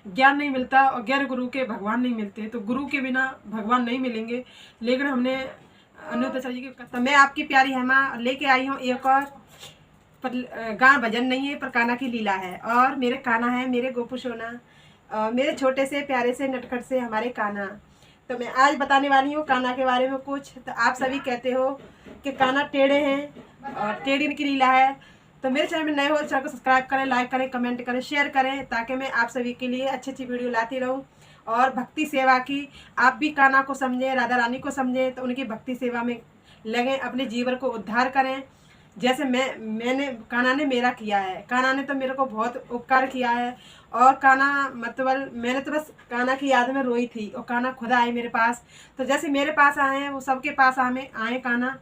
ज्ञान नहीं मिलता और गैर गुरु के भगवान नहीं मिलते। तो गुरु के बिना भगवान नहीं मिलेंगे। लेकिन हमने अनुताचार्य जी की, मैं आपकी प्यारी हेमा लेके आई हूँ एक और गाना भजन नहीं है पर कान्हा की लीला है। और मेरे कान्हा है, मेरे गोपू सोना, मेरे छोटे से प्यारे से नटखट से हमारे कान्हा। तो मैं आज बताने वाली हूँ कान्हा के बारे में कुछ। तो आप सभी कहते हो कि कान्हा टेढ़े हैं और टेढ़ी की लीला है। तो मेरे चैनल में नए हो चैनल को सब्सक्राइब करें, लाइक करें, कमेंट करें, शेयर करें, ताकि मैं आप सभी के लिए अच्छी अच्छी वीडियो लाती रहूँ। और भक्ति सेवा की आप भी कान्हा को समझें, राधा रानी को समझें, तो उनकी भक्ति सेवा में लगें, अपने जीवन को उद्धार करें। जैसे मैंने कान्हा ने मेरा किया है। कान्हा ने तो मेरे को बहुत उपकार किया है। और कान्हा मतलब मैंने तो बस कान्हा की याद में रोई थी और कान्हा खुद आए मेरे पास। तो जैसे मेरे पास आए हैं वो सबके पास हमें आए कान्हा।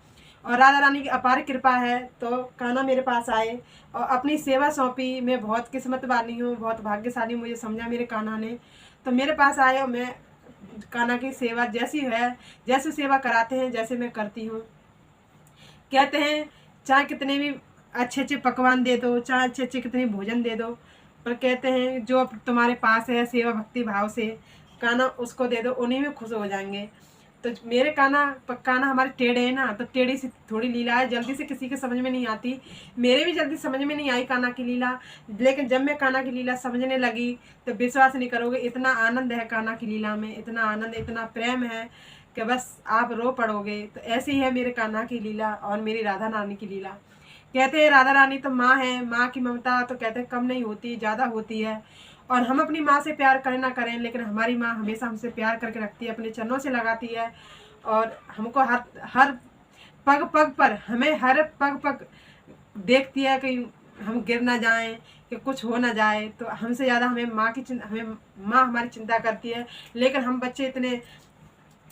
और राधा रानी की अपार कृपा है तो कान्हा मेरे पास आए और अपनी सेवा सौंपी। मैं बहुत किस्मत वाली हूँ, बहुत भाग्यशाली, मुझे समझा मेरे कान्हा ने। तो मेरे पास आए और मैं कान्हा की सेवा जैसी है, जैसे सेवा कराते हैं जैसे मैं करती हूँ। कहते हैं चाहे कितने भी अच्छे अच्छे पकवान दे दो, चाहे अच्छे अच्छे कितने भोजन दे दो, पर कहते हैं जो तुम्हारे पास है सेवा भक्ति भाव से कान्हा उसको दे दो, उन्हीं में खुश हो जाएंगे। तो मेरे कान्हा हमारे टेढ़े है ना, तो टेढ़ी सी थोड़ी लीला है, जल्दी से किसी के समझ में नहीं आती। मेरे भी जल्दी समझ में नहीं आई कान्हा की लीला। लेकिन जब मैं कान्हा की लीला समझने लगी तो विश्वास नहीं करोगे, इतना आनंद है कान्हा की लीला में, इतना आनंद, इतना प्रेम है कि बस आप रो पड़ोगे। तो ऐसी है मेरे कान्हा की लीला और मेरी राधा रानी की लीला। कहते हैं राधा रानी तो माँ है, माँ की ममता तो कहते हैं कम नहीं होती, ज़्यादा होती है। और हम अपनी माँ से प्यार करें ना करें, लेकिन हमारी माँ हमेशा हमसे प्यार करके रखती है, अपने चरणों से लगाती है। और हमको हर हर पग पग पर, हमें हर पग पग देखती है कि हम गिर ना जाएं, कि कुछ हो ना जाए। तो हमसे ज़्यादा हमें हमें माँ हमारी चिंता करती है। लेकिन हम बच्चे इतने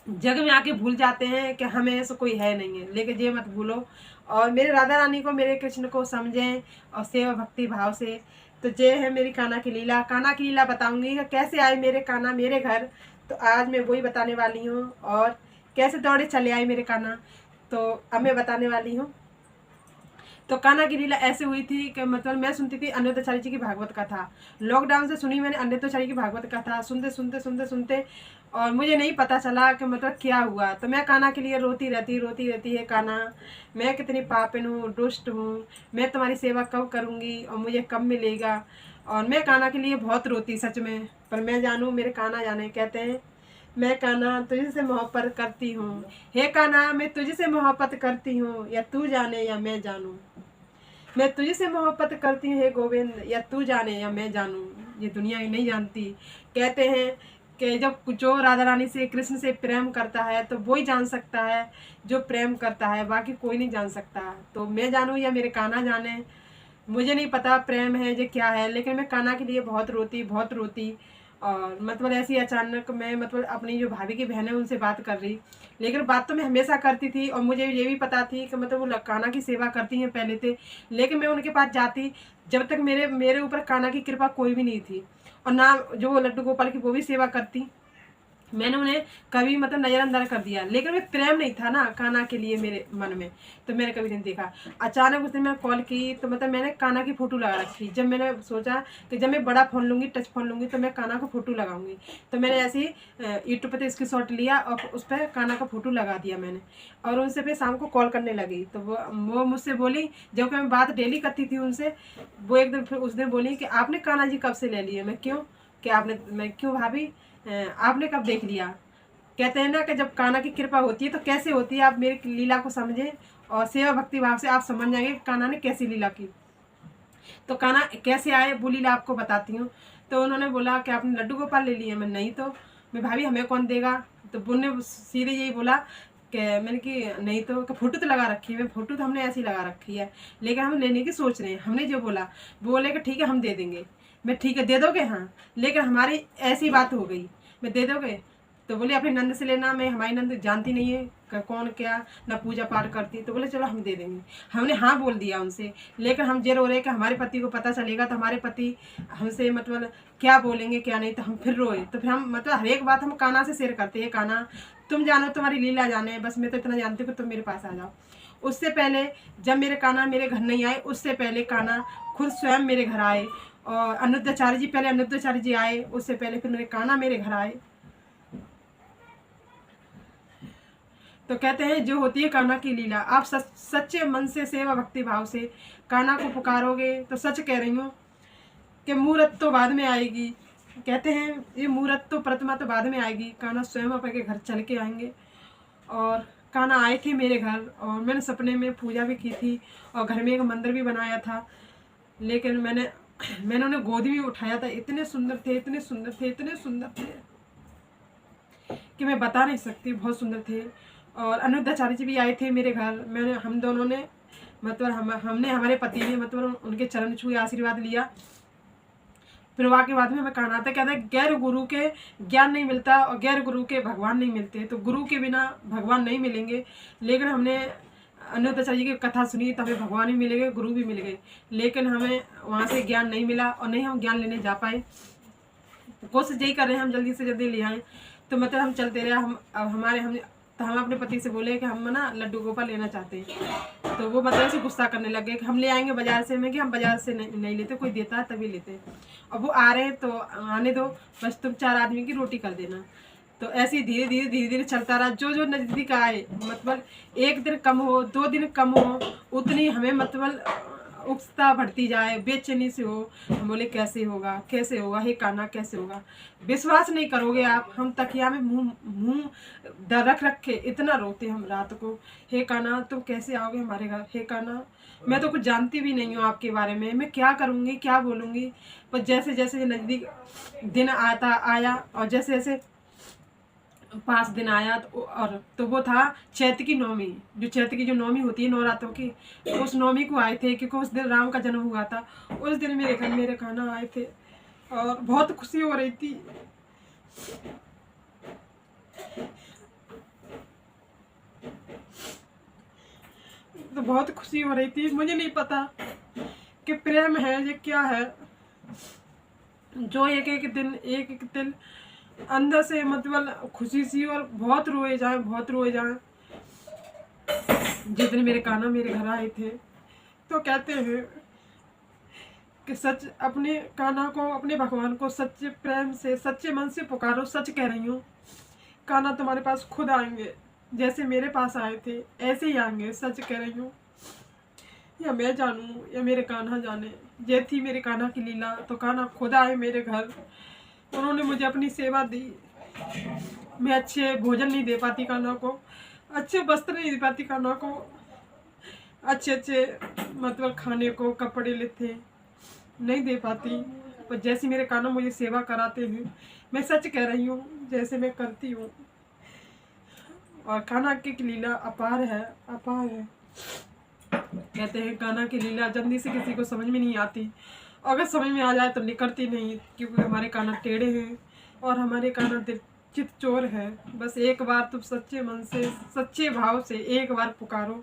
जग में आके भूल जाते हैं कि हमें ऐसा कोई है नहीं है। लेकिन ये मत भूलो और मेरे राधा रानी को, मेरे कृष्ण को समझें और सेवा भक्ति भाव से। तो ये है मेरी कान्हा की लीला। कान्हा की लीला बताऊंगी कि कैसे आए मेरे कान्हा मेरे घर। तो आज मैं वही बताने वाली हूँ। और कैसे दौड़े चले आए मेरे कान्हा, तो अब मैं बताने वाली हूँ। तो कान्हा की लीला ऐसे हुई थी कि मतलब मैं सुनती थी अन्योताचार्य जी की भागवत कथा। लॉकडाउन से सुनी मैंने अन्योताचार्य की भागवत कथा, सुनते सुनते सुनते सुनते और मुझे नहीं पता चला कि मतलब क्या हुआ। तो मैं कान्हा के लिए रोती रहती है, कान्हा मैं कितनी पापिन हूँ, दुष्ट हूँ, मैं तुम्हारी सेवा कब करूँगी और मुझे कब मिलेगा। और मैं कान्हा के लिए बहुत रोती सच में। पर मैं जानूँ मेरे कान्हा जाने। कहते हैं मैं कान्हा तुझसे मोहब्बत करती हूँ, हे कान्हा मैं तुझसे मोहब्बत करती हूँ, या तू जाने या मैं जानूँ। मैं तुझसे मोहब्बत करती हूँ हे गोविंद, या तू जाने या मैं जानूँ, ये दुनिया ही नहीं जानती। कहते हैं कि जब जो राधा रानी से, कृष्ण से प्रेम करता है तो वो ही जान सकता है जो प्रेम करता है, बाकी कोई नहीं जान सकता। तो मैं जानूँ या मेरे कान्हा जाने, मुझे नहीं पता प्रेम है जो क्या है। लेकिन मैं कान्हा के लिए बहुत रोती, बहुत रोती। और मतलब ऐसी अचानक मैं मतलब अपनी जो भाभी की बहन है उनसे बात कर रही। लेकिन बात तो मैं हमेशा करती थी और मुझे ये भी पता थी कि मतलब वो कान्हा की सेवा करती हैं पहले थे। लेकिन मैं उनके पास जाती जब तक मेरे मेरे ऊपर कान्हा की कृपा कोई भी नहीं थी। और ना जो वो लड्डू गोपाल की वो भी सेवा करती, मैंने उन्हें कभी मतलब नज़रअंदाज कर दिया। लेकिन वे प्रेम नहीं था ना कान्हा के लिए मेरे मन में, तो मैंने कभी नहीं देखा। अचानक उस दिन मैंने कॉल की तो मतलब मैंने कान्हा की फ़ोटो लगा रखी। जब मैंने सोचा कि जब मैं बड़ा फ़ोन लूँगी, टच फ़ोन लूँगी, तो मैं कान्हा को फ़ोटो लगाऊंगी। तो मैंने ऐसे ही यूट्यूब पर स्क्रीन शॉट लिया और उस पर कान्हा का फ़ोटो लगा दिया मैंने। और उनसे फिर शाम को कॉल करने लगी। तो वो मुझसे बोली, जब कि मैं बात डेली करती थी उनसे, वो एक दिन फिर उस दिन बोली कि आपने कान्हा जी कब से ले लिए। मैं क्यों, कि आपने, मैं क्यों भाभी आपने कब देख लिया। कहते हैं ना कि जब कान्हा की कृपा होती है तो कैसे होती है, आप मेरी लीला को समझें और सेवा भक्ति भाव से आप समझ जाएंगे कान्हा ने कैसी लीला की। तो कान्हा कैसे आए वो लीला आपको बताती हूँ। तो उन्होंने बोला कि आपने लड्डू गोपाल ले लिए। मैं नहीं, तो मैं भाभी हमें कौन देगा। तो उन्होंने सीधे यही बोला कि मैंने कि नहीं, तो फोटो तो लगा रखी है। फोटो तो हमने ऐसी लगा रखी है, लेकिन हम लेने की सोच रहे हैं। हमने जो बोला बोले कि ठीक है हम दे देंगे। मैं ठीक है दे दोगे, हाँ, लेकिन हमारी ऐसी बात हो गई, मैं दे दोगे। तो बोले अपने नंद से लेना। मैं हमारी नंद जानती नहीं है कौन क्या, ना पूजा पाठ करती। तो बोले चलो हम दे देंगे। हमने हाँ बोल दिया उनसे। लेकिन हम ये रो रहे कि हमारे पति को पता चलेगा तो हमारे पति हमसे मतलब क्या बोलेंगे क्या नहीं। तो हम फिर रोए। तो फिर हम मतलब हर एक बात हम कान्हा से शेयर करते हैं, कान्हा तुम जानो, तुम्हारी लीला जाने, बस मैं तो इतना जानती हूँ कि तुम मेरे पास आ जाओ। उससे पहले जब मेरे कान्हा मेरे घर नहीं आए, उससे पहले कान्हा खुद स्वयं मेरे घर आए और अनुद्धाचार्य जी, पहले अनुद्धाचार्य जी आए, उससे पहले फिर मेरे कान्हा मेरे घर आए। तो कहते हैं जो होती है कान्हा की लीला, आप सच्चे मन से सेवा भक्ति भाव से कान्हा को पुकारोगे तो सच कह रही हूँ कि मूरत तो बाद में आएगी। कहते हैं ये मूरत तो प्रतिमा तो बाद में आएगी, कान्हा स्वयं आपके घर चल के आएंगे। और कान्हा आए थे मेरे घर और मैंने सपने में पूजा भी की थी और घर में एक मंदिर भी बनाया था। लेकिन मैंने उन्हें गोद में उठाया था। इतने सुंदर थे, इतने सुंदर थे, इतने सुंदर थे कि मैं बता नहीं सकती, बहुत सुंदर थे। और अनुद्धाचार्य जी भी आए थे मेरे घर। हम दोनों ने मतलब हमने हमारे पति ने मतलब उनके चरण छुए, आशीर्वाद लिया। फिर वहाँ के बाद में हमें कहना था, कहते हैं गैर गुरु के ज्ञान नहीं मिलता और गैर गुरु के भगवान नहीं मिलते। तो गुरु के बिना भगवान नहीं मिलेंगे। लेकिन हमने अनुद्धाचार्य जी की कथा सुनी तो हमें भगवान भी मिल गए, गुरु भी मिल गए। लेकिन हमें वहाँ से ज्ञान नहीं मिला और नहीं हम ज्ञान लेने जा पाए। कोशिश यही कर रहे हैं हम जल्दी से जल्दी ले आएँ। तो मतलब हम चलते रहे। हम अपने पति से बोले कि हम ना लड्डू गोपाल लेना चाहते हैं। तो वो मतलब से गुस्सा करने लगे कि हम ले आएंगे बाजार से। मैं कि हम बाजार से नहीं लेते, कोई देता है तभी लेते। अब वो आ रहे हैं तो आने दो, बस तुम 4 आदमी की रोटी कर देना। तो ऐसे ही धीरे धीरे चलता रहा। जो नज़दीक आए, मतलब 1 दिन कम हो, 2 दिन कम हो, उतनी हमें मतलब उत्सुकता बढ़ती जाए, बेचैनी से हो। हम बोले कैसे होगा, कैसे होगा, हे कान्हा कैसे होगा। विश्वास नहीं करोगे आप, हम तकिया में मुंह रख के इतना रोते हम रात को, हे कान्हा तुम कैसे आओगे हमारे घर, हे कान्हा मैं तो कुछ जानती भी नहीं हूँ आपके बारे में, मैं क्या करूँगी, क्या बोलूँगी। पर जैसे जैसे नज़दीक दिन आया और जैसे जैसे 5 दिन आया तो वो था चैत्र की नवमी। जो चैत्र की जो नवमी होती है नवरात्रों की, उस नवमी को आए थे क्योंकि उस दिन राम का जन्म हुआ था। उस दिन मेरे घर मेरे कान्हा आए थे और बहुत खुशी हो रही थी। तो बहुत खुशी हो रही थी। मुझे नहीं पता कि प्रेम है ये क्या है, जो एक एक दिन अंदर से मतलब खुशी सी और बहुत रोए जाए, बहुत रोए जाए। जिस दिन मेरे कान्हा मेरे घर आए थे तो कहते हैं कि सच अपने कान्हा को, अपने भगवान को सच्चे प्रेम से सच्चे मन से पुकारो। सच कह रही हूँ, कान्हा तुम्हारे पास खुद आएंगे, जैसे मेरे पास आए थे ऐसे ही आएंगे। सच कह रही हूँ, या मैं जानूँ या मेरे कान्हा जाने। ये थी मेरे कान्हा की लीला। तो कान्हा खुद आए मेरे घर, उन्होंने मुझे अपनी सेवा दी। मैं अच्छे भोजन नहीं दे पाती कान्हा को, अच्छे वस्त्र नहीं दे पाती कान्हा को, अच्छे मतलब खाने को, कपड़े लेते नहीं दे पाती। पर जैसे मेरे कान्हा मुझे सेवा कराते हैं, मैं सच कह रही हूँ, जैसे मैं करती हूँ। और कान्हा की लीला अपार है, अपार है। कहते हैं कान्हा की लीला जल्दी से किसी को समझ में नहीं आती, अगर समझ में आ जाए तो निकलती नहीं, क्योंकि हमारे कान्हा टेढ़े हैं और हमारे कान्हा चित चोर है। बस एक बार तुम सच्चे मन से सच्चे भाव से एक बार पुकारो,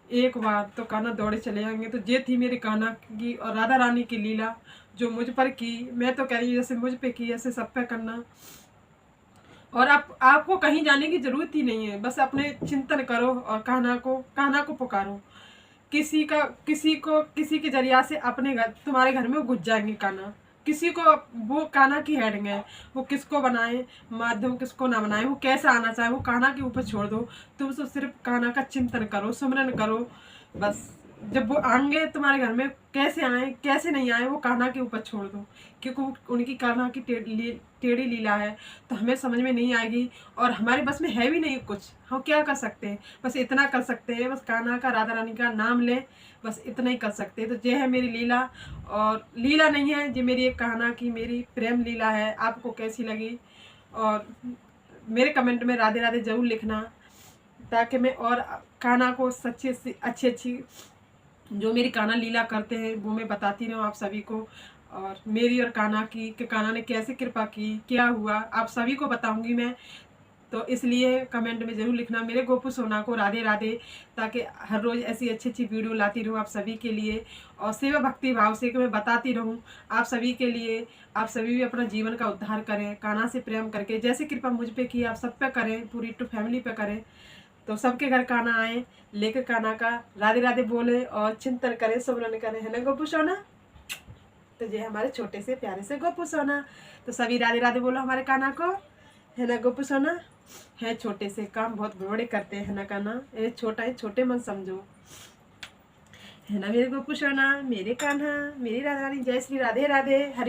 एक बार तो कान्हा दौड़े चले जाएंगे। तो ये थी मेरी कान्हा की और राधा रानी की लीला जो मुझ पर की। मैं तो कह रही हूँ जैसे मुझ पे की ऐसे सब पे करना। और आपको कहीं जाने की जरूरत ही नहीं है, बस अपने चिंतन करो और कान्हा को पुकारो। किसी के जरिया से अपने घर, तुम्हारे घर में घुस जाएंगे कान्हा। किसी को वो कान्हा की हेडिंग है, वो किसको बनाए माध्यम, किसको ना बनाए, वो कैसा आना चाहे, वो कान्हा के ऊपर छोड़ दो। तुम तो सिर्फ कान्हा का चिंतन करो, सुमरन करो। बस जब वो आएंगे तुम्हारे घर में, कैसे आए कैसे नहीं आए वो कान्हा के ऊपर छोड़ दो, क्योंकि उनकी कान्हा की टेढ़ी लीला है तो हमें समझ में नहीं आएगी और हमारे बस में है भी नहीं कुछ। हम क्या कर सकते हैं, बस इतना कर सकते हैं, बस कान्हा का, राधा रानी का नाम लें, बस इतना ही कर सकते हैं। तो ये है मेरी लीला, और लीला नहीं है ये मेरी एक कान्हा की मेरी प्रेम लीला है। आपको कैसी लगी और मेरे कमेंट में राधे राधे ज़रूर लिखना, ताकि मैं और कान्हा को सच्चे से अच्छी जो मेरी कान्हा लीला करते हैं वो मैं बताती रहूँ आप सभी को। और मेरी और कान्हा की कि कान्हा ने कैसे कृपा की, क्या हुआ, आप सभी को बताऊंगी मैं। तो इसलिए कमेंट में ज़रूर लिखना मेरे गोपू सोना को राधे राधे, ताकि हर रोज़ ऐसी अच्छी वीडियो लाती रहूँ आप सभी के लिए और सेवा भक्ति भाव से कि मैं बताती रहूँ आप सभी के लिए। आप सभी भी अपना जीवन का उद्धार करें, कान्हा से प्रेम करके। जैसे कृपा मुझ पे की आप सब पे करें, पूरी टू फैमिली पे करें। तो सबके घर कान्हा आए, लेकर कान्हा का राधे राधे बोले और चिंतन करें, सुमरन करें, है ना गोपू सोना। तो ये हमारे छोटे से प्यारे से गोपू सोना। तो सभी राधे राधे बोलो हमारे कान्हा को, है ना गोपू सोना। है छोटे से काम बहुत बड़े करते हैं ना कान्हा, ये छोटा है, छोटे मन समझो, है ना मेरे गोपू सोना, मेरे कान्हा, मेरी राधा रानी। जय श्री राधे राधे। हरि